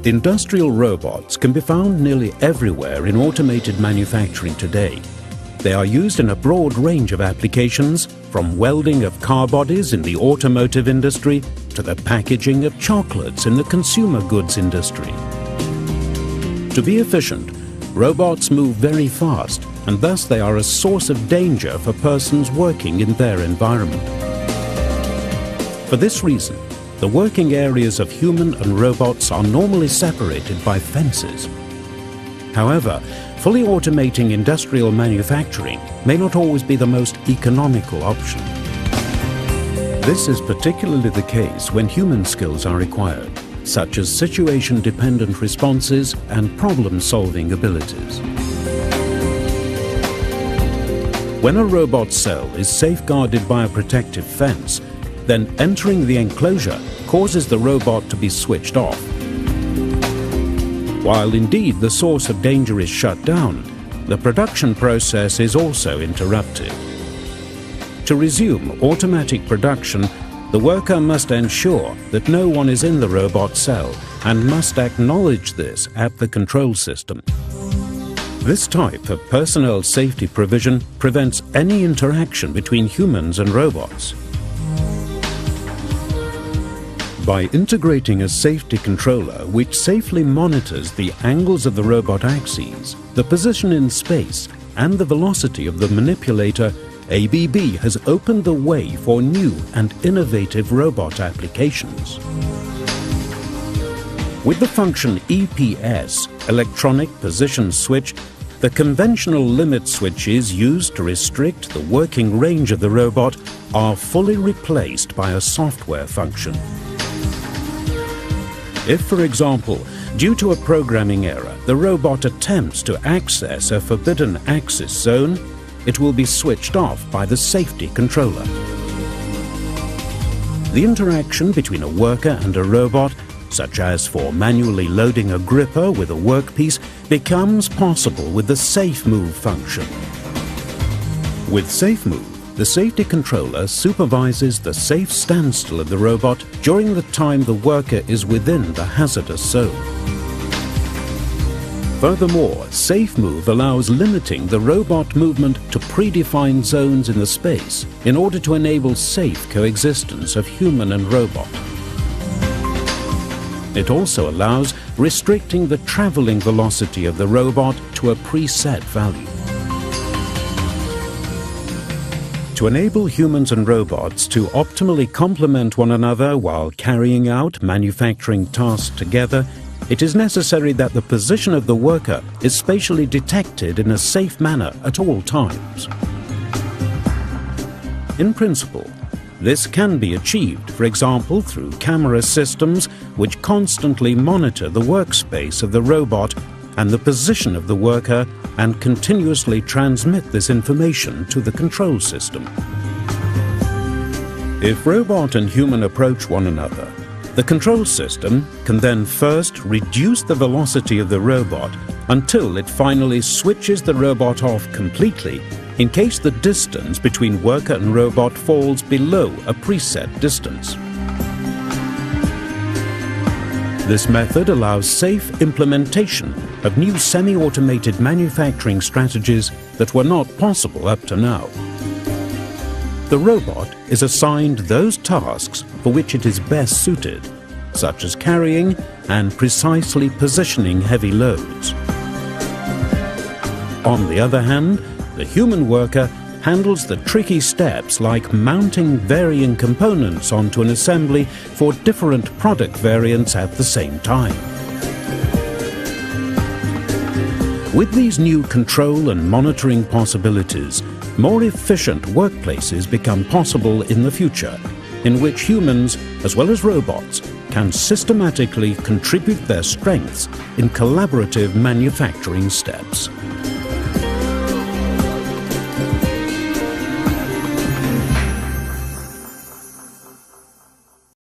Industrial robots can be found nearly everywhere in automated manufacturing today. They are used in a broad range of applications, from welding of car bodies in the automotive industry to the packaging of chocolates in the consumer goods industry. To be efficient, robots move very fast, and thus they are a source of danger for persons working in their environment. For this reason, the working areas of human and robots are normally separated by fences. However, fully automating industrial manufacturing may not always be the most economical option. This is particularly the case when human skills are required, such as situation-dependent responses and problem-solving abilities. When a robot cell is safeguarded by a protective fence, then entering the enclosure causes the robot to be switched off. While indeed the source of danger is shut down, the production process is also interrupted. To resume automatic production, the worker must ensure that no one is in the robot cell and must acknowledge this at the control system. This type of personnel safety provision prevents any interaction between humans and robots. By integrating a safety controller which safely monitors the angles of the robot axes, the position in space, and the velocity of the manipulator, ABB has opened the way for new and innovative robot applications. With the function EPS, Electronic Position Switch, the conventional limit switches used to restrict the working range of the robot are fully replaced by a software function. If, for example, due to a programming error, the robot attempts to access a forbidden access zone, it will be switched off by the safety controller. The interaction between a worker and a robot, such as for manually loading a gripper with a workpiece, becomes possible with the SafeMove function. With SafeMove, the safety controller supervises the safe standstill of the robot during the time the worker is within the hazardous zone. Furthermore, SafeMove allows limiting the robot movement to predefined zones in the space in order to enable safe coexistence of human and robot. It also allows restricting the traveling velocity of the robot to a preset value. To enable humans and robots to optimally complement one another while carrying out manufacturing tasks together, it is necessary that the position of the worker is spatially detected in a safe manner at all times. In principle, this can be achieved, for example, through camera systems which constantly monitor the workspace of the robot and the position of the worker and continuously transmit this information to the control system. If robot and human approach one another, the control system can then first reduce the velocity of the robot until it finally switches the robot off completely in case the distance between worker and robot falls below a preset distance. This method allows safe implementation of new semi-automated manufacturing strategies that were not possible up to now. The robot is assigned those tasks for which it is best suited, such as carrying and precisely positioning heavy loads. On the other hand, the human worker handles the tricky steps like mounting varying components onto an assembly for different product variants at the same time. With these new control and monitoring possibilities, more efficient workplaces become possible in the future, in which humans, as well as robots, can systematically contribute their strengths in collaborative manufacturing steps.